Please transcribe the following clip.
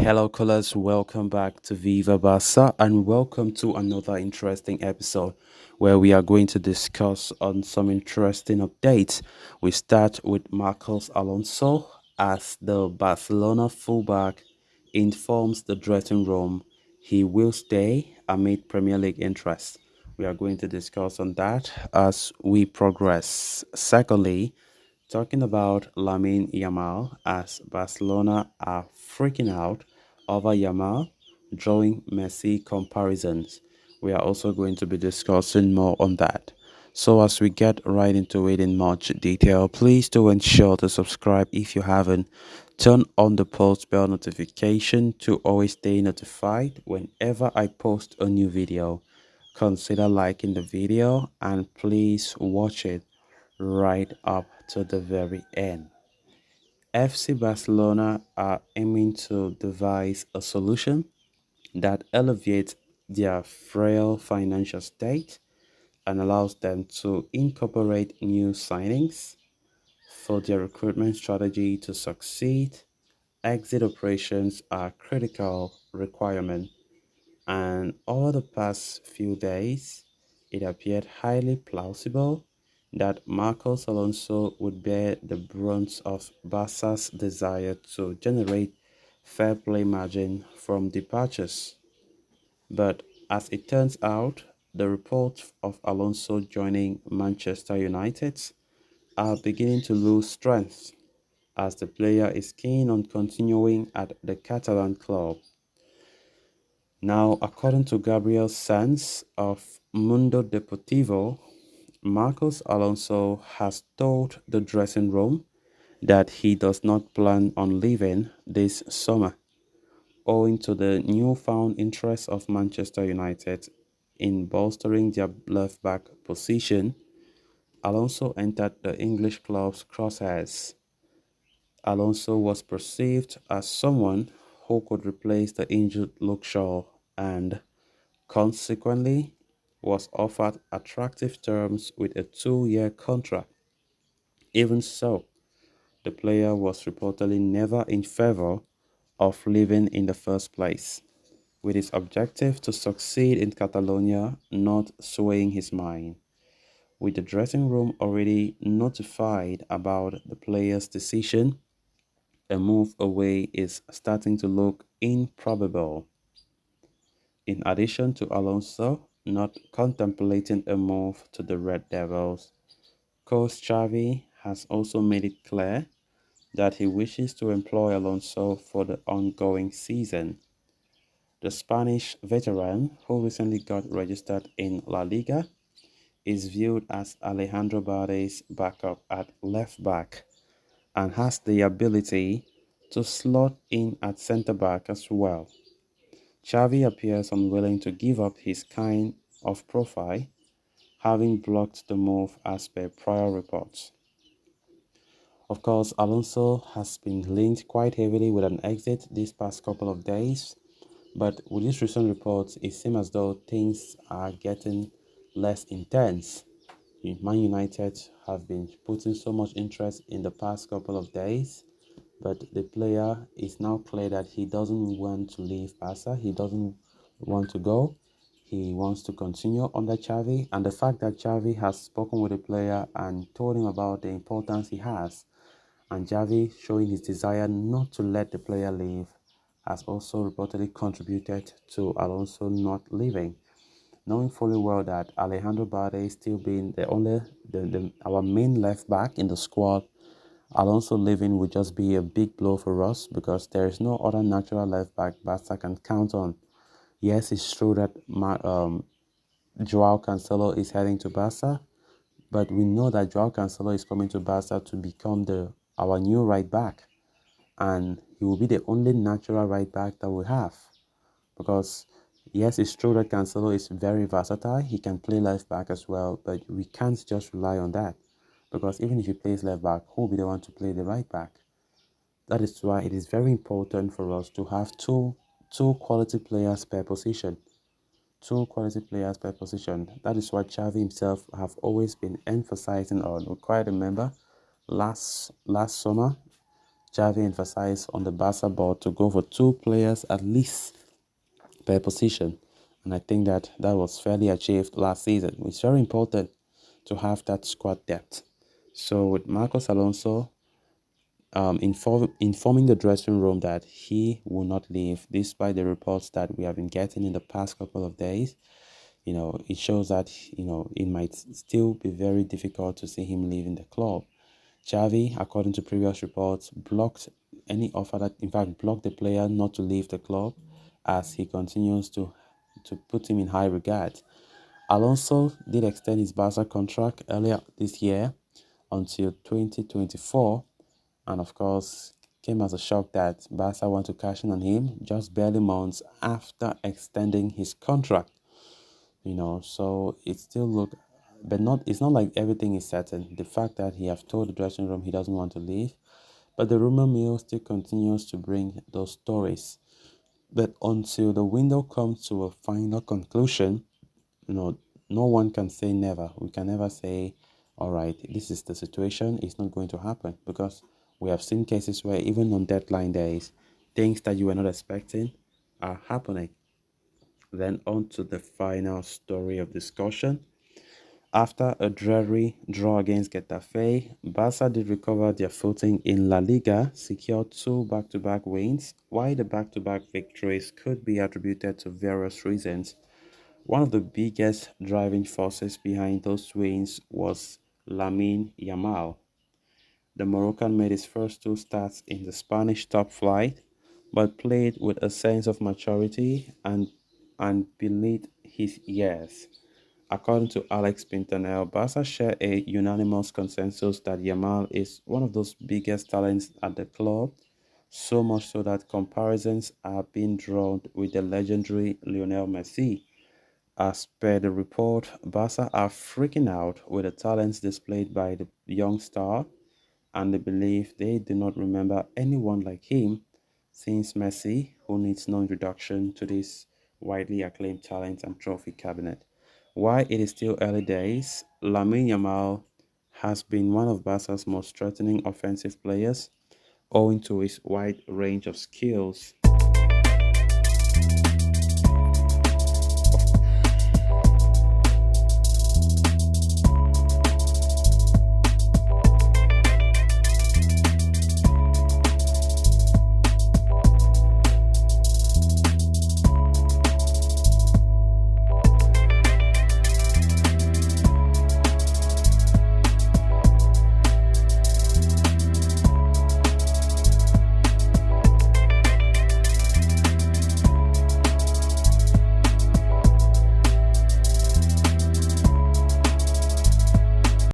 Hello, callers. Welcome back to Viva Barca, and welcome to another interesting episode where we are going to discuss on some interesting updates. We start with Marcos Alonso as the Barcelona fullback informs the dressing room he will stay amid Premier League interest. We are going to discuss on that as we progress. Secondly, talking about Lamine Yamal as Barcelona are freaking out over Yamal, drawing Messi comparisons. We are also going to be discussing more on that. So as we get right into it in much detail, please do ensure to subscribe if you haven't. Turn on the post bell notification to always stay notified whenever I post a new video. Consider liking the video and please watch it right up to the very end. FC Barcelona are aiming to devise a solution that elevates their frail financial state and allows them to incorporate new signings for their recruitment strategy to succeed. Exit operations are critical requirement, and over the past few days, it appeared highly plausible that Marcos Alonso would bear the brunt of Barca's desire to generate fair play margin from departures. But as it turns out, the reports of Alonso joining Manchester United are beginning to lose strength as the player is keen on continuing at the Catalan club. Now, according to Gabriel Sanz of Mundo Deportivo, Marcos Alonso has told the dressing room that he does not plan on leaving this summer, owing to the newfound interest of Manchester United in bolstering their left-back position. Alonso entered the English club's crosshairs. Alonso was perceived as someone who could replace the injured Luke Shaw and consequently was offered attractive terms with a 2-year contract. Even so, the player was reportedly never in favor of leaving in the first place, with his objective to succeed in Catalonia not swaying his mind. With the dressing room already notified about the player's decision, a move away is starting to look improbable. In addition to Alonso not contemplating a move to the Red Devils, coach Xavi has also made it clear that he wishes to employ Alonso for the ongoing season. The Spanish veteran, who recently got registered in La Liga, is viewed as Alejandro Balde's backup at left back and has the ability to slot in at centre back as well. Xavi appears unwilling to give up his kind of profile, having blocked the move as per prior reports. Of course, Alonso has been linked quite heavily with an exit these past couple of days, but with these recent reports, it seems as though things are getting less intense. Man United have been putting so much interest in the past couple of days, but the player is now clear that he doesn't want to leave Barca. He doesn't want to go. He wants to continue under Xavi, and the fact that Xavi has spoken with the player and told him about the importance he has, and Xavi showing his desire not to let the player leave, has also reportedly contributed to Alonso not leaving. Knowing fully well that Alejandro Balde still being our main left back in the squad, Alonso leaving would just be a big blow for us because there is no other natural left back Barca can count on. Yes, it's true that Joao Cancelo is heading to Barca, but we know that Joao Cancelo is coming to Barca to become our new right back, and he will be the only natural right back that we have. Because yes, it's true that Cancelo is very versatile. He can play left back as well, but we can't just rely on that. Because even if he plays left back, who will be the one to play the right back? That is why it is very important for us to have two quality players per position. Two quality players per position. That is what Xavi himself have always been emphasizing on. We quite remember last summer, Xavi emphasized on the Barca board to go for two players at least per position. And I think that that was fairly achieved last season. It's very important to have that squad depth. So with Marcos Alonso informing the dressing room that he will not leave, despite the reports that we have been getting in the past couple of days, it shows that, it might still be very difficult to see him leaving the club. Xavi, according to previous reports, blocked any offer that, in fact, blocked the player not to leave the club as he continues to put him in high regard. Alonso did extend his Barca contract earlier this year until 2024, and of course, came as a shock that Barca want to cash in on him just barely months after extending his contract. So it still look, but not. It's not like everything is certain. The fact that he have told the dressing room he doesn't want to leave, but the rumor mill still continues to bring those stories. But until the window comes to a final conclusion, you know, no one can say never. We can never say, all right, this is the situation. It's not going to happen because we have seen cases where even on deadline days, things that you were not expecting are happening. Then on to the final story of discussion. After a dreary draw against Getafe, Barca did recover their footing in La Liga, secured two back-to-back wins. While the back-to-back victories could be attributed to various reasons, one of the biggest driving forces behind those wins was Lamine Yamal. The Moroccan made his first two starts in the Spanish top flight, but played with a sense of maturity and beneath his years. According to Alex Pintanel, Barca share a unanimous consensus that Yamal is one of those biggest talents at the club, so much so that comparisons are being drawn with the legendary Lionel Messi. As per the report, Barca are freaking out with the talents displayed by the young star, and they believe they do not remember anyone like him since Messi, who needs no introduction to this widely acclaimed talent and trophy cabinet. While it is still early days, Lamine Yamal has been one of Barca's most threatening offensive players owing to his wide range of skills.